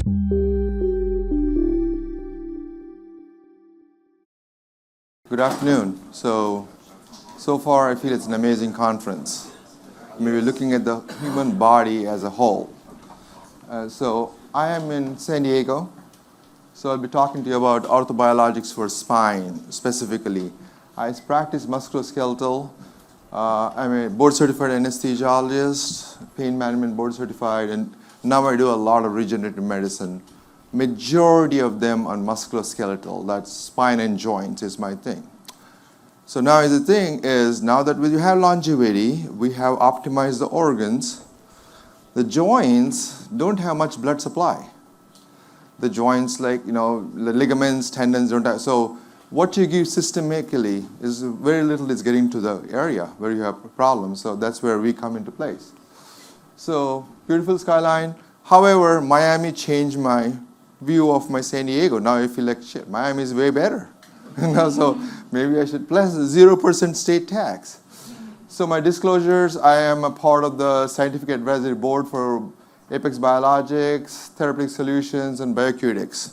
Good afternoon. So far I feel it's an amazing conference. We're looking at the human body as a whole. So I am in San Diego. So I'll be talking to you about orthobiologics for spine specifically. I practice musculoskeletal. I'm a board-certified anesthesiologist, pain management board-certified, and now I do a lot of regenerative medicine. Majority of them on musculoskeletal, that's spine and joints is my thing. So now the thing is, now that we have longevity, we have optimized the organs, the joints don't have much blood supply. The joints, like, the ligaments, tendons don't have, so what you give systemically is very little is getting to the area where you have problems, so that's where we come into place. So, beautiful skyline. However, Miami changed my view of my San Diego. Now I feel like, shit, Miami is way better. So maybe I should, plus 0% state tax. So my disclosures, I am a part of the Scientific Advisory Board for Apex Biologics, Therapeutic Solutions, and Biohack.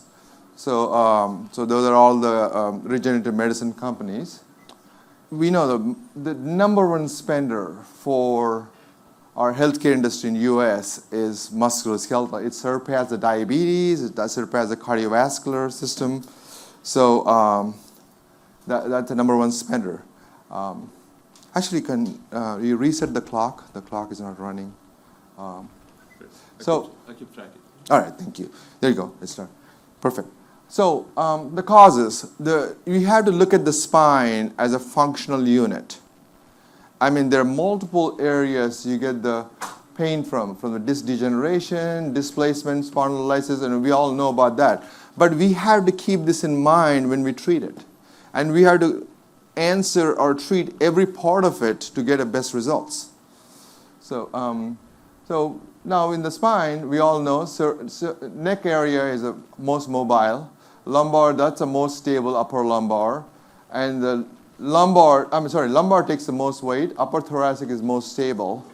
So those are all the regenerative medicine companies. We know the number one spender for our healthcare industry in the US is musculoskeletal. It surpasses the diabetes, it surpasses the cardiovascular system. So that's the number one spender. Actually, can you reset the clock? The clock is not running. I keep tracking. All right, thank you. There you go, let's start. Perfect. So the causes, you have to look at the spine as a functional unit. I mean, there are multiple areas you get the pain from the disc degeneration, displacement, spondylolysis, and we all know about that. But we have to keep this in mind when we treat it. And we have to answer or treat every part of it to get the best results. So now in the spine, we all know neck area is the most mobile. Lumbar, that's the most stable, upper lumbar. And the lumbar takes the most weight. Upper thoracic is most stable.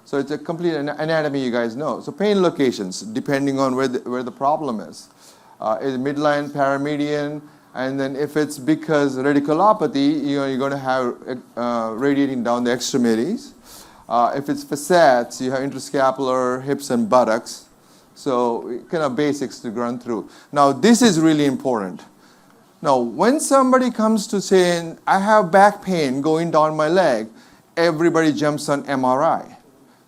So it's a complete anatomy you guys know. So pain locations, depending on where the problem is midline, paramedian, and then if it's because radiculopathy, you're going to have radiating down the extremities. If it's facets, you have interscapular, hips, and buttocks. So kind of basics to run through. Now this is really important. Now when somebody comes to saying, I have back pain going down my leg, everybody jumps on MRI.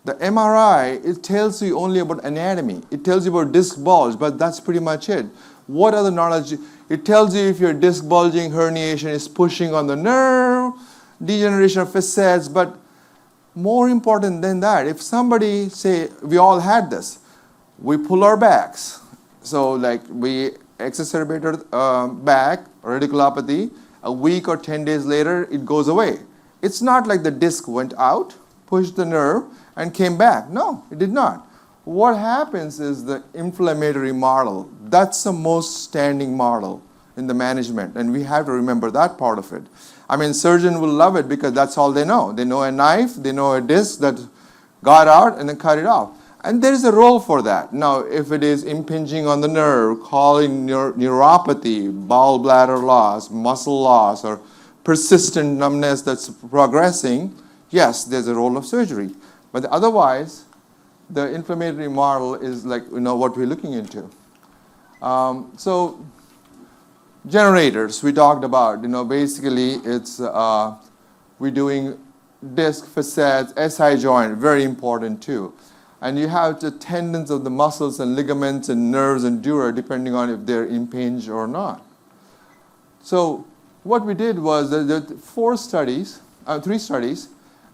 The MRI, it tells you only about anatomy. It tells you about disc bulge, but that's pretty much it. What other knowledge? It tells you if your disc bulging herniation is pushing on the nerve, degeneration of facets, but more important than that, if somebody say, we all had this, we pull our backs. So like we exacerbated back, radiculopathy, a week or 10 days later, it goes away. It's not like the disc went out, pushed the nerve, and came back. No, it did not. What happens is the inflammatory model. That's the most standing model in the management, and we have to remember that part of it. I mean, surgeon will love it because that's all they know. They know a knife, they know a disc that got out and then cut it off. And there is a role for that. Now, if it is impinging on the nerve, causing neuropathy, bowel bladder loss, muscle loss, or persistent numbness that's progressing, yes, there's a role of surgery. But otherwise, the inflammatory model is like, what we're looking into. So generators, we talked about, basically it's, we're doing disc, facets, SI joint, very important too. And you have the tendons of the muscles and ligaments and nerves and dura, depending on if they're impinged or not. So what we did was there are 3 studies,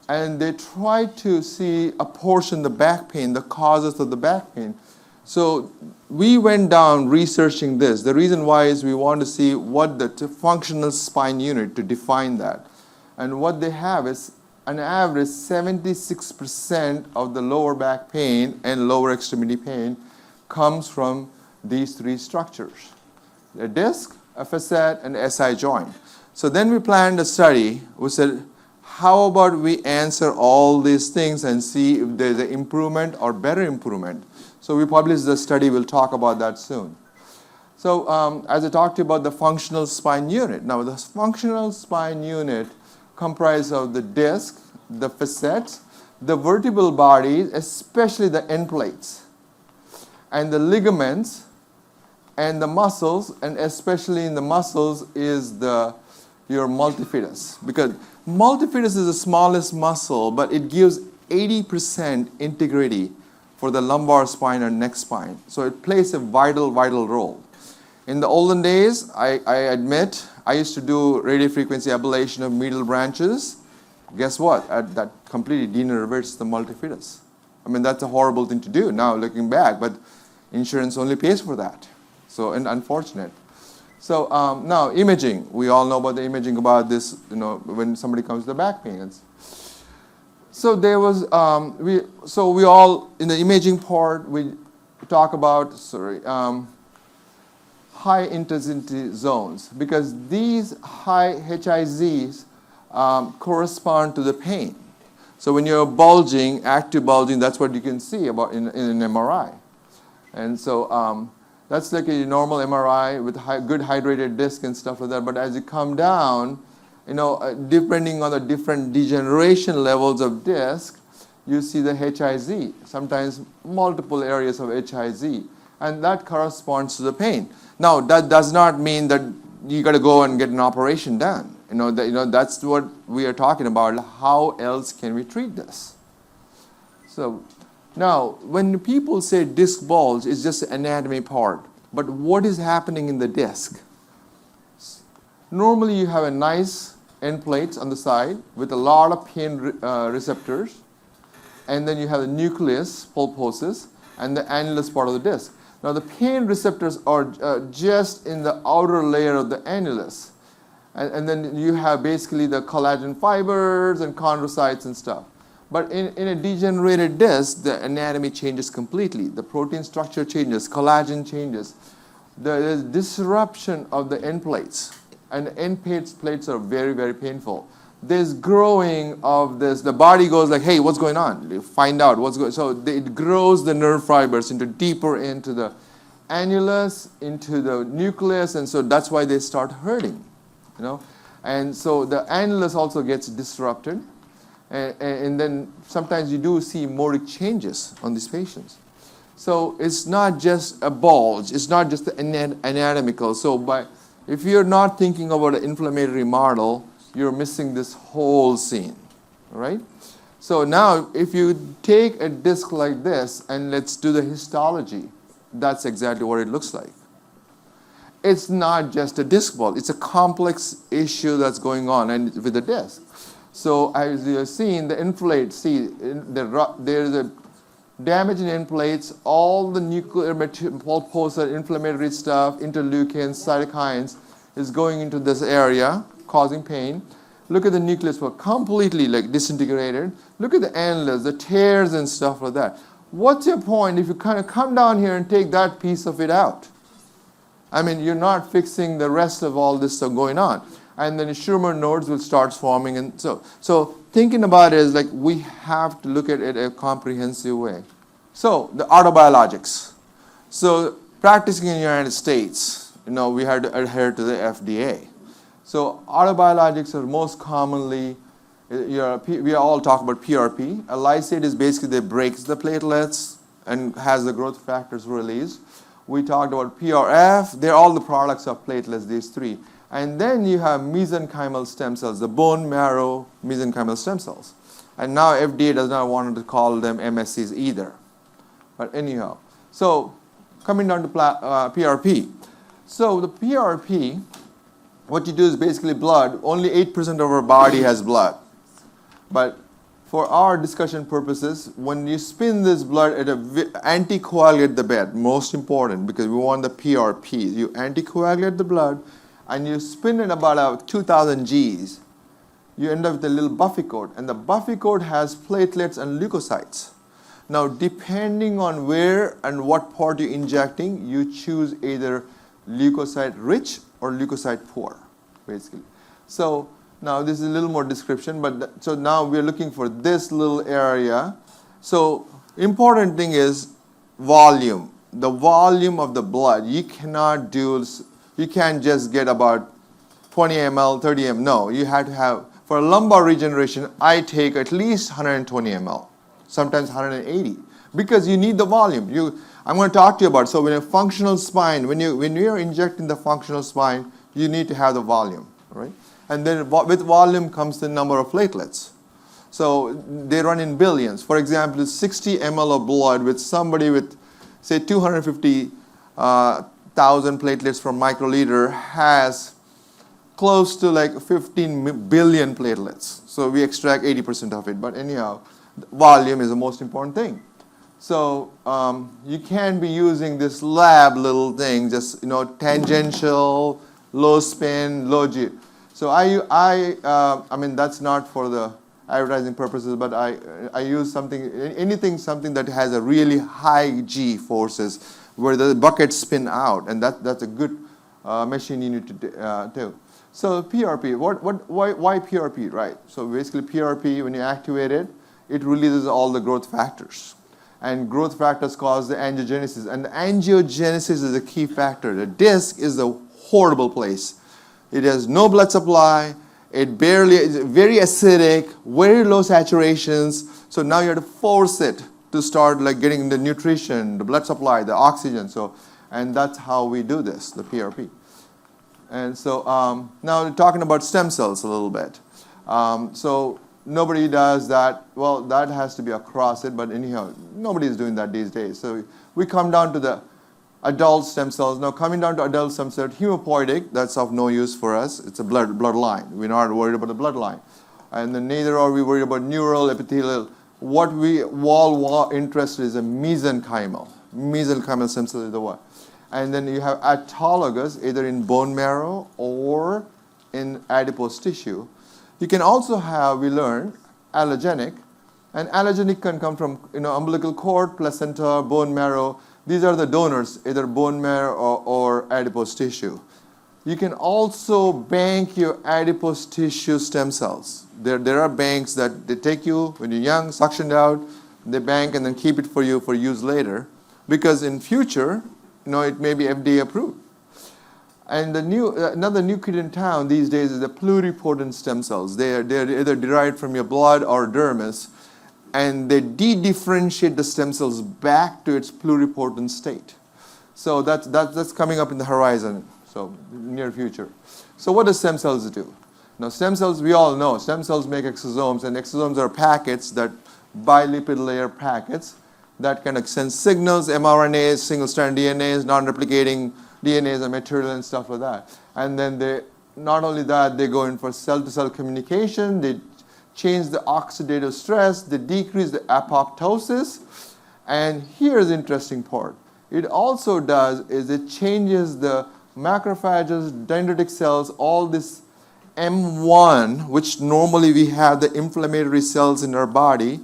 and they tried to see apportion the back pain, the causes of the back pain. So we went down researching this. The reason why is we want to see what the functional spine unit to define that. And what they have is an average 76% of the lower back pain and lower extremity pain comes from these 3 structures: a disc, a facet, and SI joint. So then we planned a study. We said, how about we answer all these things and see if there's an improvement or better improvement? So we published the study. We'll talk about that soon. So as I talked to you about the functional spine unit. Now the functional spine unit comprises of the disc, the facets, the vertebral bodies, especially the end plates, and the ligaments, and the muscles, and especially in the muscles is your multifidus. Because multifidus is the smallest muscle, but it gives 80% integrity for the lumbar spine and neck spine. So it plays a vital role. In the olden days, I admit, I used to do radiofrequency ablation of medial branches. Guess what? That completely denervates the multifidus. I mean, that's a horrible thing to do now looking back, but insurance only pays for that. So, and unfortunate. So now imaging. We all know about the imaging about this, when somebody comes with the back pains. So there was, we all, in the imaging part, we talk about, high intensity zones, because these high HIZs correspond to the pain. So when you're bulging, active bulging, that's what you can see about in an MRI. And so that's like a normal MRI with good hydrated disc and stuff like that. But as you come down, depending on the different degeneration levels of disc, you see the HIZ, sometimes multiple areas of HIZ. And that corresponds to the pain. Now, that does not mean that you got to go and get an operation done. That's what we are talking about. How else can we treat this? So, now, when people say disc bulge, it's just the anatomy part. But what is happening in the disc? Normally, you have a nice end plates on the side with a lot of pain receptors. And then you have the nucleus, pulposus, and the annulus part of the disc. Now, the pain receptors are just in the outer layer of the annulus. And then you have basically the collagen fibers and chondrocytes and stuff. But in a degenerated disc, the anatomy changes completely. The protein structure changes, collagen changes. There is disruption of the end plates. And the end plates are very painful. There's growing of this. The body goes like, hey, what's going on? You find out what's going on. So it grows the nerve fibers deeper into the annulus, into the nucleus, and so that's why they start hurting. And so the annulus also gets disrupted. And then sometimes you do see motoric changes on these patients. So it's not just a bulge. It's not just the anatomical. So if you're not thinking about an inflammatory model, you're missing this whole scene, all right? So now, if you take a disc like this and let's do the histology, that's exactly what it looks like. It's not just a disc bulge. It's a complex issue that's going on with the disc. So as you're seeing, the inflate, there's a damage in end plates, all the nuclear pulposa, inflammatory stuff, interleukins, cytokines is going into this area, causing pain. Look at the nucleus, completely disintegrated. Look at the annulus, the tears and stuff like that. What's your point if you kind of come down here and take that piece of it out? I mean, you're not fixing the rest of all this stuff going on. And then Schirmer nodes will start forming. And so thinking about it is we have to look at it in a comprehensive way. So the autobiologics. So practicing in the United States, we had to adhere to the FDA. So autobiologics are most commonly, we all talk about PRP. A lysate is basically that breaks the platelets and has the growth factors released. We talked about PRF. They're all the products of platelets, these three. And then you have mesenchymal stem cells, the bone marrow mesenchymal stem cells. And now FDA does not want to call them MSCs either. But anyhow, so coming down to PRP. So the PRP, what you do is basically blood. Only 8% of our body has blood. But for our discussion purposes, when you spin this blood at anticoagulate the bed, most important, because we want the PRP. You anticoagulate the blood, and you spin it about 2,000 Gs. You end up with a little buffy coat, and the buffy coat has platelets and leukocytes. Now, depending on where and what part you're injecting, you choose either leukocyte-rich or leukocyte-poor, basically. So now this is a little more description, but so now we're looking for this little area. So important thing is volume. The volume of the blood, you can't just get about 20 ml, 30 ml. No, you have to have, for lumbar regeneration, I take at least 120 ml, sometimes 180, because you need the volume. I'm going to talk to you about, so when a functional spine, when you're injecting the functional spine, you need to have the volume, right? And then with volume comes the number of platelets. So they run in billions. For example, 60 ml of blood with somebody with, say, 250,000 platelets per microliter has close to like 15 billion platelets. So we extract 80% of it. But anyhow, volume is the most important thing. So you can't be using this lab little thing, just tangential, low spin, low G. So I mean that's not for the advertising purposes, but I use something that has a really high G forces where the buckets spin out, and that's a good machine you need to do. So PRP, why PRP, right? So basically PRP, when you activate it, it releases all the growth factors. And growth factors cause the angiogenesis. And the angiogenesis is a key factor. The disc is a horrible place. It has no blood supply. It barely, it's very acidic, very low saturations. So now you have to force it to start like getting the nutrition, the blood supply, the oxygen. And that's how we do this, the PRP. And so now talking about stem cells a little bit. So nobody does that. Well, that has to be across it, but anyhow, nobody is doing that these days. So we come down to the adult stem cells. Now coming down to adult stem cells, hematopoietic, that's of no use for us. It's a bloodline. We're not worried about the bloodline. And then neither are we worried about neural, epithelial. What we all interested is a mesenchymal. Mesenchymal stem cell is the one. And then you have autologous, either in bone marrow or in adipose tissue. You can also have, we learned, allogenic. And allogenic can come from umbilical cord, placenta, bone marrow. These are the donors, either bone marrow or adipose tissue. You can also bank your adipose tissue stem cells. There are banks that they take you when you're young, suctioned out, they bank and then keep it for you for use later. Because in future, it may be FDA approved. And another new kid in town these days is the pluripotent stem cells. They're either derived from your blood or dermis, and they de-differentiate the stem cells back to its pluripotent state. So that's coming up in the horizon, so near future. So what do stem cells do? Now stem cells, we all know, stem cells make exosomes, and exosomes are packets, that bilipid layer packets, that kind of send signals, mRNAs, single-strand DNAs, non-replicating DNAs and material and stuff like that. And then not only that, they go in for cell-to-cell communication, they change the oxidative stress, they decrease the apoptosis. And here's the interesting part. It also does is it changes the macrophages, dendritic cells, all this M1, which normally we have the inflammatory cells in our body.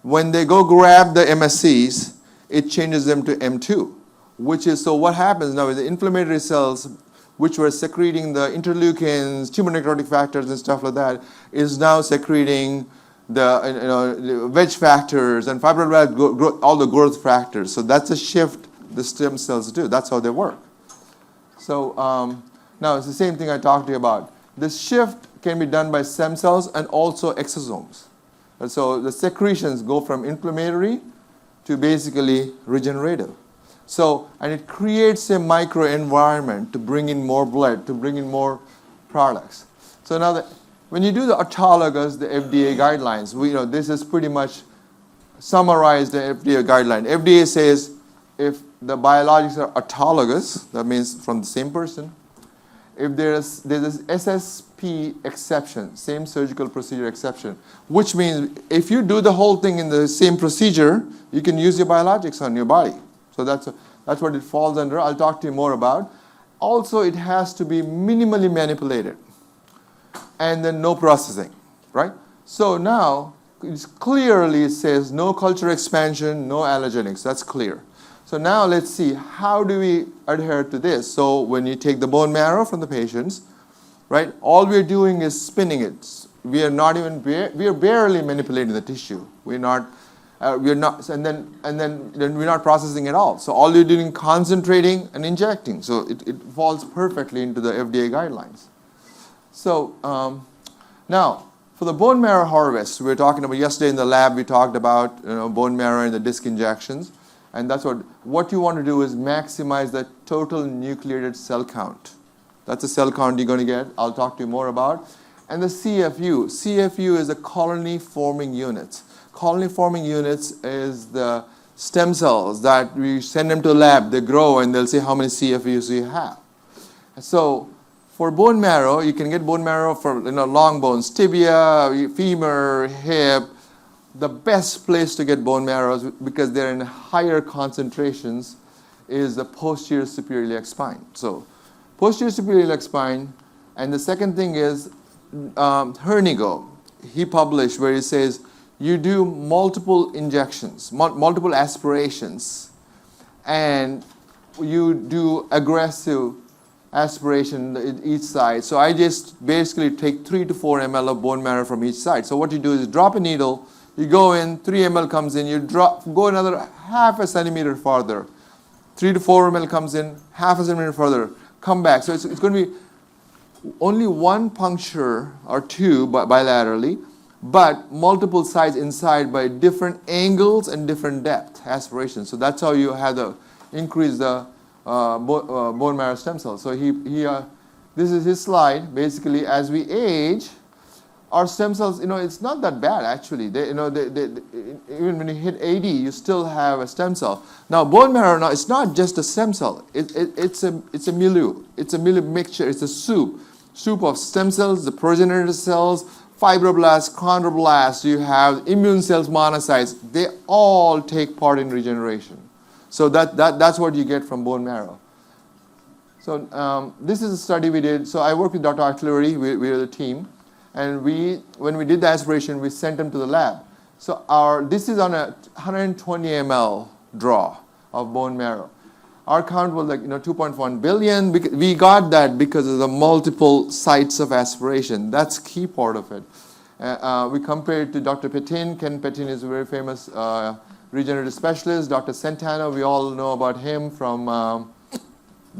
When they go grab the MSCs, it changes them to M2, which is, so what happens now is the inflammatory cells, which were secreting the interleukins, tumor necrotic factors and stuff like that, is now secreting the wedge factors and fibroblast growth, all the growth factors. So that's a shift the stem cells do. That's how they work. So now it's the same thing I talked to you about. This shift can be done by stem cells and also exosomes. And so the secretions go from inflammatory to basically regenerative. So, and it creates a microenvironment to bring in more blood, to bring in more products. So now when you do the autologous, the FDA guidelines, this is pretty much summarized the FDA guideline. FDA says if the biologics are autologous, that means from the same person, if there's this SSP exception, same surgical procedure exception, which means if you do the whole thing in the same procedure, you can use your biologics on your body. So that's what it falls under. I'll talk to you more about. Also, it has to be minimally manipulated and then no processing, right? So now it clearly says no culture expansion, no allogenics. That's clear. So now let's see, how do we adhere to this? So when you take the bone marrow from the patients, right, all we're doing is spinning it. We are not even, we are barely manipulating the tissue. We're not, We're not, and then we're not processing at all. So all you're doing is concentrating and injecting. So it falls perfectly into the FDA guidelines. So now, for the bone marrow harvest, we were talking about yesterday in the lab. We talked about bone marrow and the disc injections, and that's what you want to do is maximize the total nucleated cell count. That's the cell count you're going to get. I'll talk to you more about. And the CFU. CFU is a colony-forming unit. Colony-forming units is the stem cells that we send them to a lab. They grow, and they'll say how many CFUs you have. So for bone marrow, you can get bone marrow from long bones, tibia, femur, hip. The best place to get bone marrows, because they're in higher concentrations, is the posterior superior iliac spine. So posterior superior iliac spine, and the second thing is Hernigo. He published where he says you do multiple injections, multiple aspirations, and you do aggressive aspiration in each side. So I just basically take 3 to 4 ml of bone marrow from each side. So what you do is drop a needle, you go in, 3 ml comes in, you go another half a centimeter farther, 3 to 4 ml comes in, half a centimeter further, come back. So it's going to be only one puncture or two bilaterally, but multiple sides inside by different angles and different depth aspirations. So that's how you have to increase the bone marrow stem cells. So this is his slide. Basically, as we age, our stem cells, it's not that bad actually. They, even when you hit 80, you still have a stem cell. Now, bone marrow, it's not just a stem cell. It's a milieu. It's a milieu mixture. It's a soup of stem cells, the progenitor cells, fibroblasts, chondroblasts. You have immune cells, monocytes. They all take part in regeneration. So that's what you get from bone marrow. So this is a study we did. So I worked with Dr. Artillery. We are the team. And when we did the aspiration, we sent them to the lab. So this is on a 120 ml draw of bone marrow. Our count was 2.1 billion. We got that because of the multiple sites of aspiration. That's key part of it. We compared to Dr. Petin. Ken Petin is a very famous regenerative specialist. Dr. Centeno, we all know about him from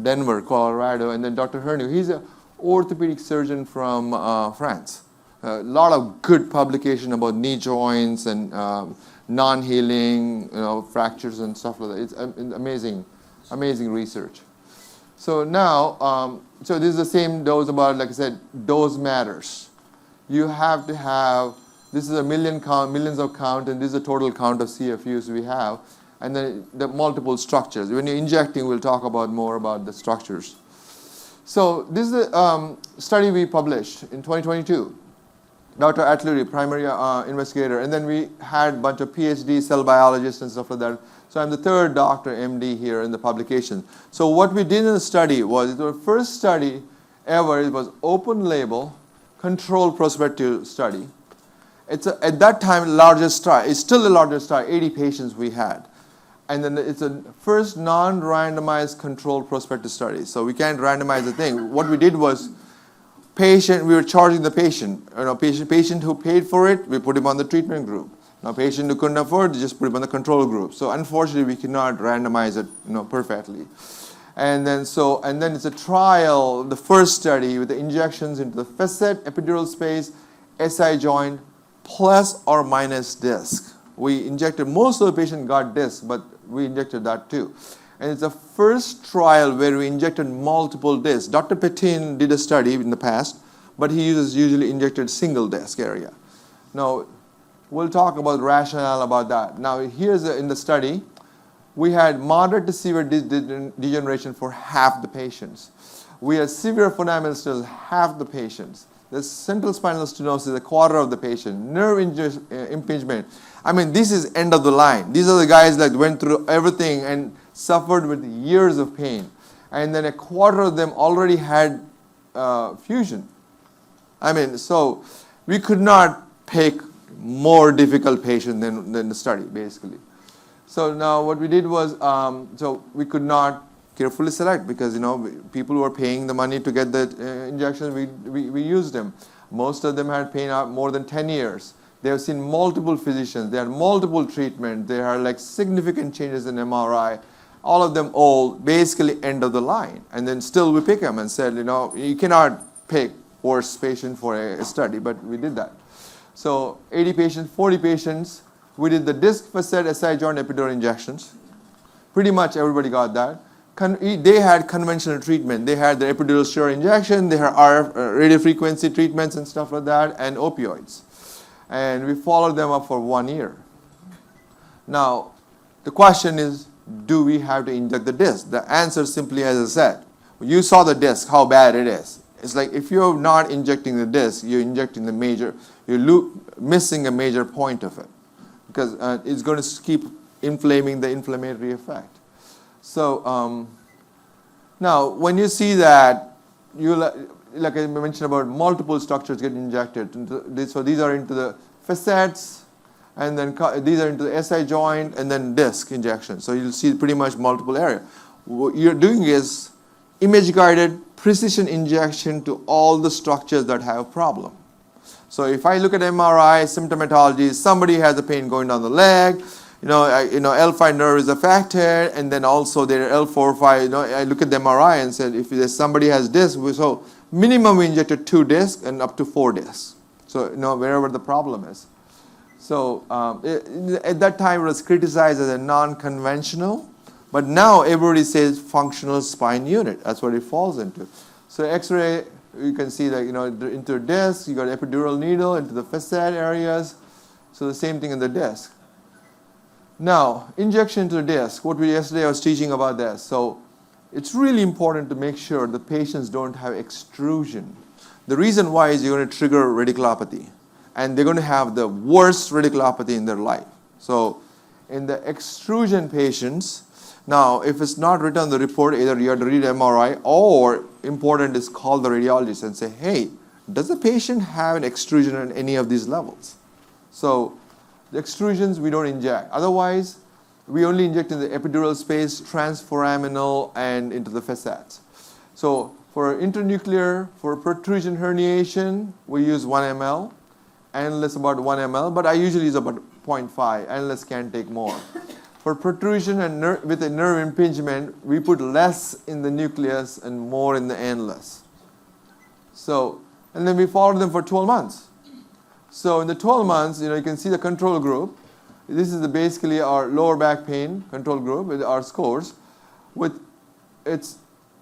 Denver, Colorado. And then Dr. Herniu, he's an orthopedic surgeon from France. A lot of good publication about knee joints and non-healing fractures and stuff like that. It's amazing research. So now, so this is the same dose about, like I said, dose matters. You have to have, this is a millions of count, and this is the total count of CFUs we have, and then the multiple structures. When you're injecting, we'll talk more about the structures. So this is a study we published in 2022. Dr. Artillery, primary investigator, and then we had a bunch of PhD cell biologists and stuff like that. So I'm the third doctor, MD, here in the publication. So what we did in the study was, it was the first study ever. It was open label, controlled prospective study. It's at that time largest trial. It's still the largest trial, 80 patients we had. And then it's a first non-randomized controlled prospective study. So we can't randomize the thing. What we did was, we were charging the patient. Patient who paid for it, we put him on the treatment group. Now, patient who couldn't afford, just put him on the control group. So unfortunately, we cannot randomize it, perfectly. And then it's a trial, the first study with the injections into the facet, epidural space, SI joint, plus or minus disc. We injected, most of the patient got disc, but we injected that too. And it's the first trial where we injected multiple discs. Dr. Petin did a study in the past, but he usually injected single disc area. Now, we'll talk about the rationale about that. Now, in the study, we had moderate to severe degeneration for half the patients. We had severe fundamental stenosis, half the patients. The central spinal stenosis, a quarter of the patient. Nerve impingement. I mean, this is end of the line. These are the guys that went through everything and suffered with years of pain. And then a quarter of them already had fusion. I mean, so we could not pick more difficult patient than the study, basically. So now what we did was, so we could not carefully select because, people who were paying the money to get the injections, we used them. Most of them had pain out more than 10 years. They have seen multiple physicians. They had multiple treatments. They had like significant changes in MRI. All of them old, basically end of the line. And then still we pick them and said, you cannot pick worst patient for a study, but we did that. So 80 patients, 40 patients, we did the disc, facet, SI joint, epidural injections. Pretty much everybody got that. They had conventional treatment. They had the epidural steroid injection, they had RF, radio frequency treatments and stuff like that, and opioids. And we followed them up for 1 year. Now, the question is, do we have to inject the disc? The answer simply, as I said, you saw the disc, how bad it is. It's like if you're not injecting the disc, you're injecting the major, you're missing a major point of it, because it's going to keep inflaming the inflammatory effect. So now, when you see that, like I mentioned about multiple structures get injected. So these are into the facets, and then these are into the SI joint, and then disc injection. So you'll see pretty much multiple area. What you're doing is image-guided precision injection to all the structures that have a problem. So if I look at MRI symptomatology, somebody has a pain going down the leg, L5 nerve is affected, and then also their L4, 5, I look at the MRI and said, if somebody has disc, so minimum we injected 2 discs and up to 4 discs. So, wherever the problem is. So, at that time it was criticized as a non-conventional, but now everybody says functional spine unit. That's what it falls into. So, X-ray, you can see that, into disc, you got epidural needle into the facet areas. So, the same thing in the disc. Now, injection to the disc, yesterday I was teaching about this. So, it's really important to make sure the patients don't have extrusion. The reason why is you're going to trigger radiculopathy, and they're going to have the worst radiculopathy in their life. So, in the extrusion patients, now if it's not written on the report, either you have to read MRI, or important is call the radiologist and say, hey, does the patient have an extrusion at any of these levels? So, the extrusions we don't inject. Otherwise, we only inject in the epidural space, transforaminal, and into the facets. So for internuclear, for protrusion herniation, we use 1 ml. Analysts about 1 ml, but I usually use about 0.5. Analysts can take more. For protrusion and with a nerve impingement, we put less in the nucleus and more in the annulus. So, and then we follow them for 12 months. So in the 12 months, you can see the control group. This is basically our lower back pain control group with our scores. It's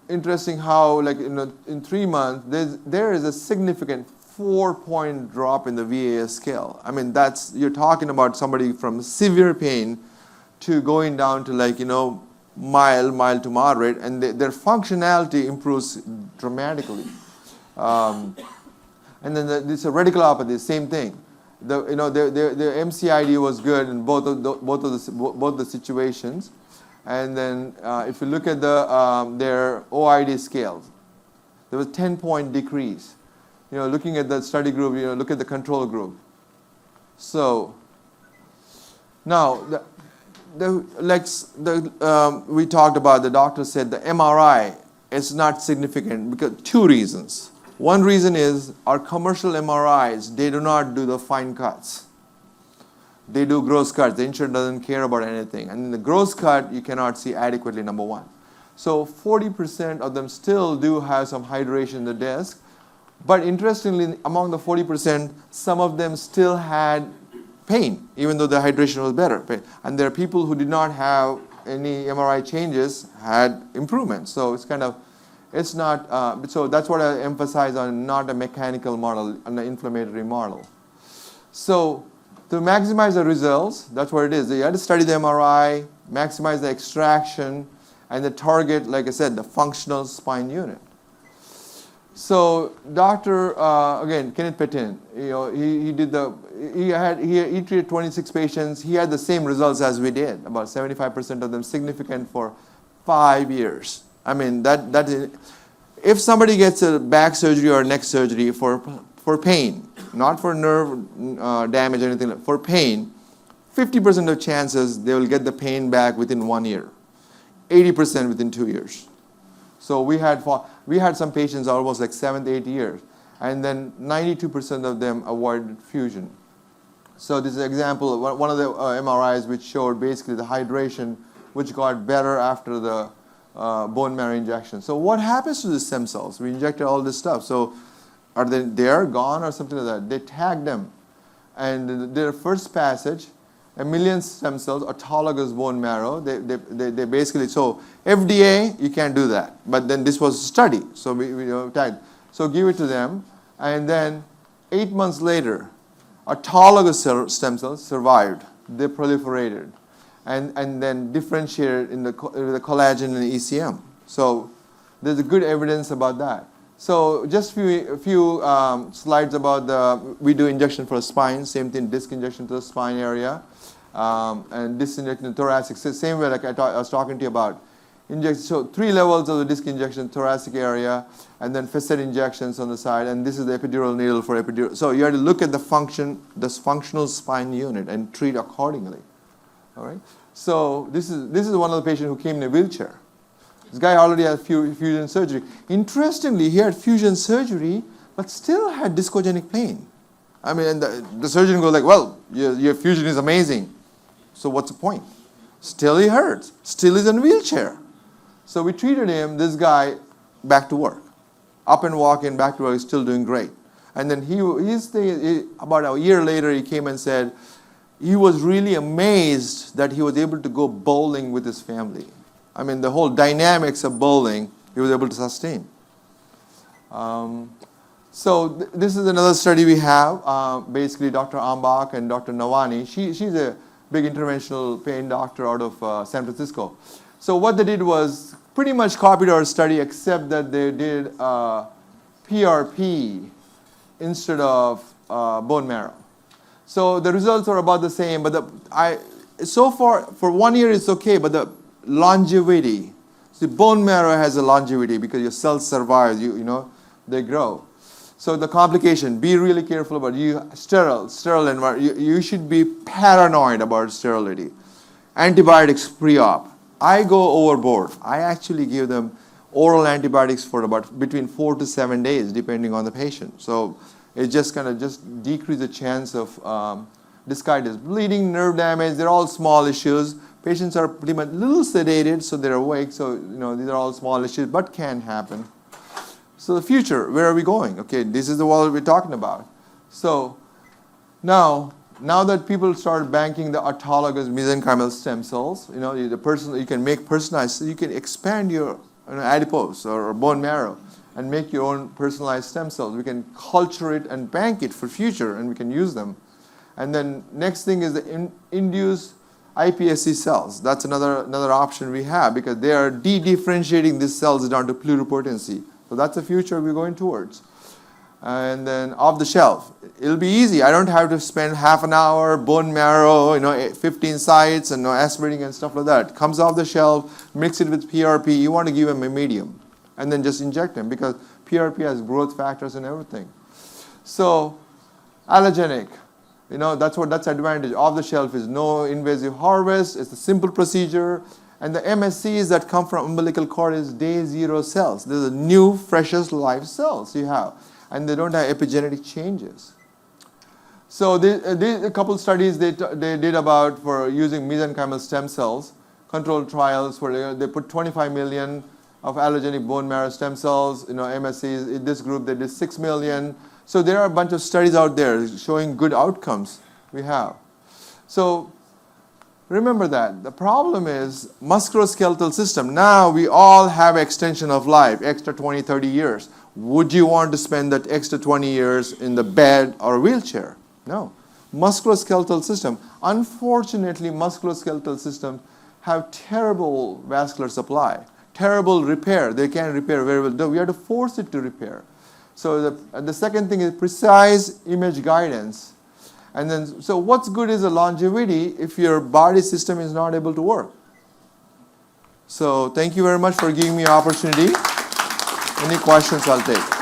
interesting how, like in 3 months, there is a significant 4-point drop in the VAS scale. I mean, you're talking about somebody from severe pain to going down to mild to moderate, and their functionality improves dramatically. And then this radiculopathy, same thing. The MCID was good in both the situations, and then if you look at their OID scales, there was 10-point decrease. Looking at the study group, look at the control group. So now we talked about, the doctor said the MRI is not significant because 2 reasons. One reason is our commercial MRIs, they do not do the fine cuts. They do gross cuts. The insurer doesn't care about anything. And in the gross cut, you cannot see adequately, number 1. So 40% of them still do have some hydration in the disc. But interestingly, among the 40%, some of them still had pain, even though the hydration was better. And there are people who did not have any MRI changes, had improvements. So it's not, so that's what I emphasize on, not a mechanical model, an inflammatory model. So to maximize the results, that's what it is. You have to study the MRI, maximize the extraction, and the target, like I said, the functional spine unit. So Dr. Again, Kenneth Petin, he treated 26 patients. He had the same results as we did, about 75% of them significant for 5 years. I mean, if somebody gets a back surgery or neck surgery for pain, not for nerve damage or anything, for pain, 50% of chances they will get the pain back within 1 year, 80% within 2 years. So we had some patients almost like 7 to 8 years, and then 92% of them avoided fusion. So this is an example of one of the MRIs which showed basically the hydration, which got better after the bone marrow injection. So what happens to the stem cells? We injected all this stuff. So are they there, gone, or something like that? They tagged them. And their first passage, 1 million stem cells, autologous bone marrow. They basically, so FDA, you can't do that. But then this was a study. So we tagged. So give it to them. And then 8 months later, autologous stem cells survived. They proliferated. And then differentiated in the collagen and ECM. So there's a good evidence about that. So just a few slides about we do injection for the spine, same thing, disc injection to the spine area, and disc injection to thoracic, same way like I was talking to you about. So 3 levels of the disc injection, thoracic area, and then facet injections on the side, and this is the epidural needle for epidural. So you have to look at the functional spine unit and treat accordingly. All right. So this is one of the patients who came in a wheelchair. This guy already had fusion surgery. Interestingly, he had fusion surgery, but still had discogenic pain. I mean, the surgeon goes like, well, your fusion is amazing. So what's the point? Still he hurts. Still is in a wheelchair. So we treated him, this guy, back to work. Up and walking, back to work, still doing great. And then about a year later, he came and said, he was really amazed that he was able to go bowling with his family. I mean, the whole dynamics of bowling, he was able to sustain. This is another study we have. Basically, Dr. Ambach and Dr. Nawani, she's a big interventional pain doctor out of San Francisco. So what they did was pretty much copied our study, except that they did PRP instead of bone marrow. So the results are about the same, but so far, for 1 year it's okay, but the longevity, see, bone marrow has a longevity because your cells survive, they grow. So the complication, be really careful about sterile environment. You should be paranoid about sterility. Antibiotics pre-op. I go overboard. I actually give them oral antibiotics for about between 4 to 7 days, depending on the patient. So it just kind of decrease the chance of discitis, bleeding, nerve damage. They're all small issues. Patients are pretty much a little sedated, so they're awake. So these are all small issues, but can happen. So the future, where are we going? Okay, this is the world we're talking about. So now that people start banking the autologous mesenchymal stem cells, you can make personalized, so you can expand your adipose or bone marrow and make your own personalized stem cells. We can culture it and bank it for future, and we can use them. And then next thing is the induced iPSC cells. That's another option we have, because they are de-differentiating these cells down to pluripotency. So that's the future we're going towards. And then off the shelf, it'll be easy. I don't have to spend half an hour, bone marrow, 15 sites, and aspirating and stuff like that. Comes off the shelf, mix it with PRP. You want to give them a medium, and then just inject them, because PRP has growth factors and everything. So allogenic, that's the advantage. Off the shelf is no invasive harvest. It's a simple procedure. And the MSCs that come from umbilical cord is day 0 cells. These are new, freshest live cells you have. And they don't have epigenetic changes. So a couple studies they did about for using mesenchymal stem cells, controlled trials where they put 25 million of allogenic bone marrow stem cells, MSCs. In this group, they did 6 million. So there are a bunch of studies out there showing good outcomes we have. So remember that. The problem is musculoskeletal system. Now we all have extension of life, extra 20, 30 years. Would you want to spend that extra 20 years in the bed or wheelchair? No. Musculoskeletal system. Unfortunately, musculoskeletal systems have terrible vascular supply, terrible repair. They can't repair very well. We have to force it to repair. So the second thing is precise image guidance. And then, so what's good is a longevity if your body system is not able to work. So thank you very much for giving me an opportunity. Any questions I'll take.